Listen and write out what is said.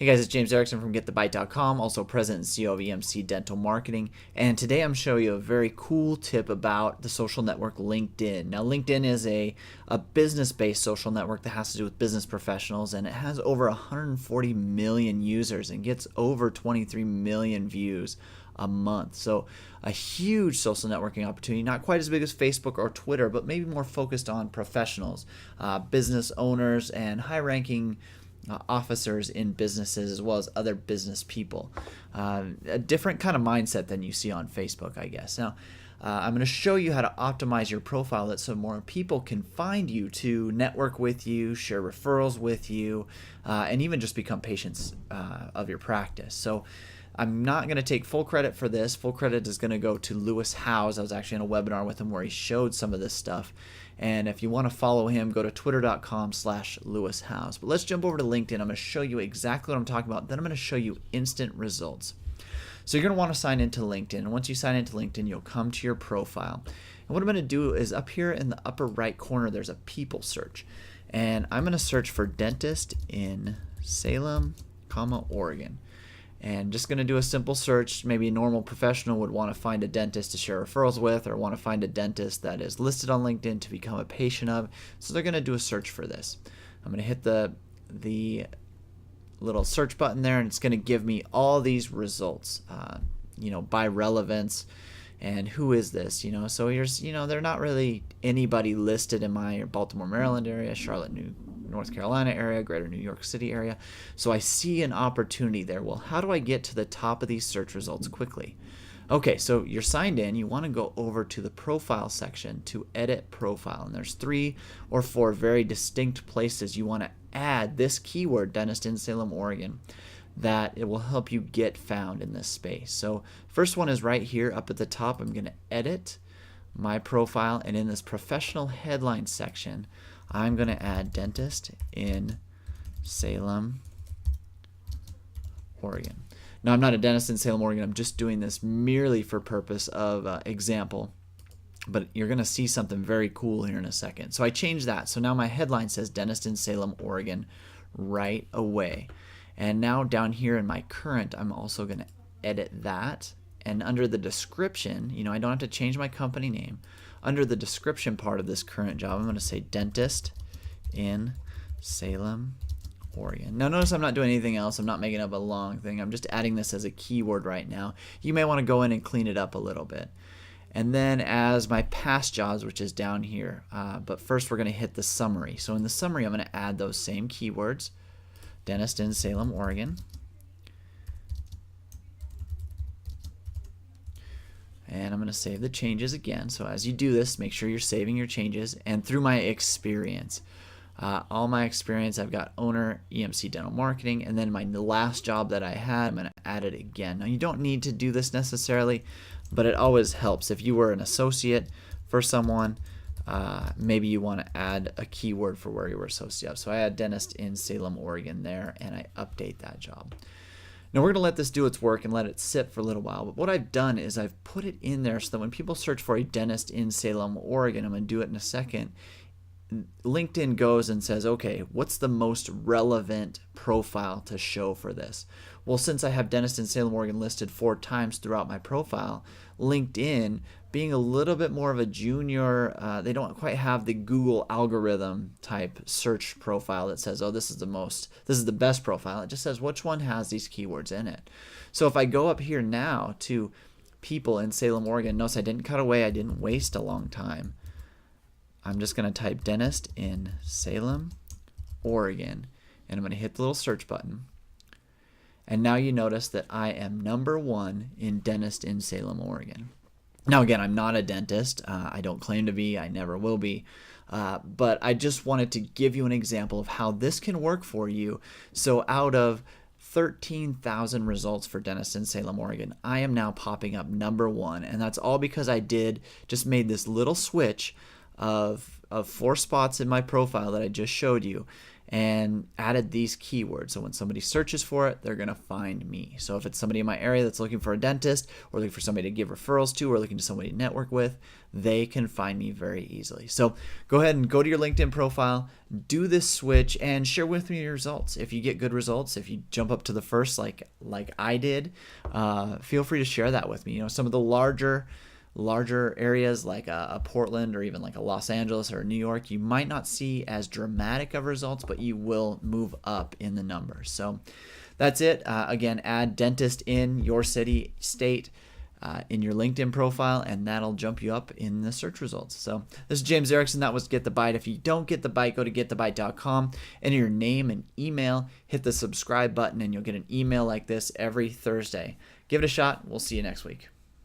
Hey guys, it's James Erickson from GetTheBite.com, also President and CEO of EMC Dental Marketing. And today I'm showing you a very cool tip about the social network LinkedIn. Now, LinkedIn is a business-based social network that has to do with business professionals, and it has over 140 million users and gets over 23 million views a month. So a huge social networking opportunity, not quite as big as Facebook or Twitter, but maybe more focused on professionals, business owners, and high-ranking officers in businesses as well as other business people. A different kind of mindset than you see on Facebook, I guess. Now, I'm going to show you how to optimize your profile so more people can find you to network with you, share referrals with you, and even just become patients of your practice. So I'm not going to take full credit for this. Full credit is going to go to Lewis Howes. I was actually in a webinar with him where he showed some of this stuff. And if you want to follow him, go to twitter.com/Lewis Howes. But let's jump over to LinkedIn. I'm going to show you exactly what I'm talking about. Then I'm going to show you instant results. So you're going to want to sign into LinkedIn. And once you sign into LinkedIn, you'll come to your profile. And what I'm going to do is up here in the upper right corner, there's a people search. And I'm going to search for dentist in Salem, Oregon. And just going to do a simple search. Maybe a normal professional would want to find a dentist to share referrals with, or want to find a dentist that is listed on LinkedIn to become a patient of. So they're going to do a search for this. I'm going to hit the little search button there, and it's going to give me all these results, by relevance. And who is this? So here's, they're not really anybody listed in my Baltimore, Maryland area, Charlotte, North Carolina area, greater New York City area. So I see an opportunity there. Well, how do I get to the top of these search results quickly? Okay, so you're signed in. You want to go over to the profile section to edit profile. And there's 3 or 4 very distinct places you want to add this keyword, dentist in Salem, Oregon, that it will help you get found in this space. So first one is right here up at the top. I'm going to edit my profile, and in this professional headline section, I'm going to add dentist in Salem, Oregon. Now, I'm not a dentist in Salem, Oregon. I'm just doing this merely for purpose of example, but you're going to see something very cool here in a second. So I changed that. So now my headline says dentist in Salem, Oregon right away. And now down here in my current, I'm also going to edit that. And under the description, I don't have to change my company name. Under the description part of this current job, I'm going to say dentist in Salem, Oregon. Now notice I'm not doing anything else. I'm not making up a long thing. I'm just adding this as a keyword right now. You may want to go in and clean it up a little bit. And then as my past jobs, which is down here, but first we're going to hit the summary. So in the summary, I'm going to add those same keywords. Dentist in Salem, Oregon. And I'm going to save the changes again. So as you do this, make sure you're saving your changes. And through my experience, all my experience, I've got owner, EMC Dental Marketing, and then the last job that I had, I'm going to add it again. Now you don't need to do this necessarily, but it always helps. If you were an associate for someone, maybe you want to add a keyword for where you were associated. So I add dentist in Salem, Oregon there, and I update that job. Now we're going to let this do its work and let it sit for a little while. But what I've done is I've put it in there so that when people search for a dentist in Salem, Oregon, I'm going to do it in a second, LinkedIn goes and says, okay, what's the most relevant profile to show for this? Well, since I have dentist in Salem, Oregon listed 4 times throughout my profile, LinkedIn, being a little bit more of a junior, they don't quite have the Google algorithm type search profile that says, oh, this is the best profile. It just says which one has these keywords in it. So if I go up here now to people in Salem, Oregon, notice I didn't cut away, I didn't waste a long time. I'm just going to type dentist in Salem, Oregon, and I'm going to hit the little search button. And now you notice that I am number 1 in dentist in Salem, Oregon. Now again, I'm not a dentist. I don't claim to be. I never will be. But I just wanted to give you an example of how this can work for you. So out of 13,000 results for dentist in Salem, Oregon, I am now popping up number 1. And that's all because I just made this little switch of 4 spots in my profile that I just showed you. and added these keywords. So when somebody searches for it, they're going to find me. So if it's somebody in my area that's looking for a dentist or looking for somebody to give referrals to or looking to somebody to network with, they can find me very easily. So go ahead and go to your LinkedIn profile, do this switch, and share with me your results. If you get good results, if you jump up to the first like I did, feel free to share that with me. You know, some of the larger areas like a Portland or even like a Los Angeles or New York, you might not see as dramatic of results, but you will move up in the numbers. So that's it. Again, add dentist in your city, state, in your LinkedIn profile, and that'll jump you up in the search results. So this is James Erickson. That was Get the Bite. If you don't get the bite, go to getthebite.com, enter your name and email, hit the subscribe button, and you'll get an email like this every Thursday. Give it a shot. We'll see you next week.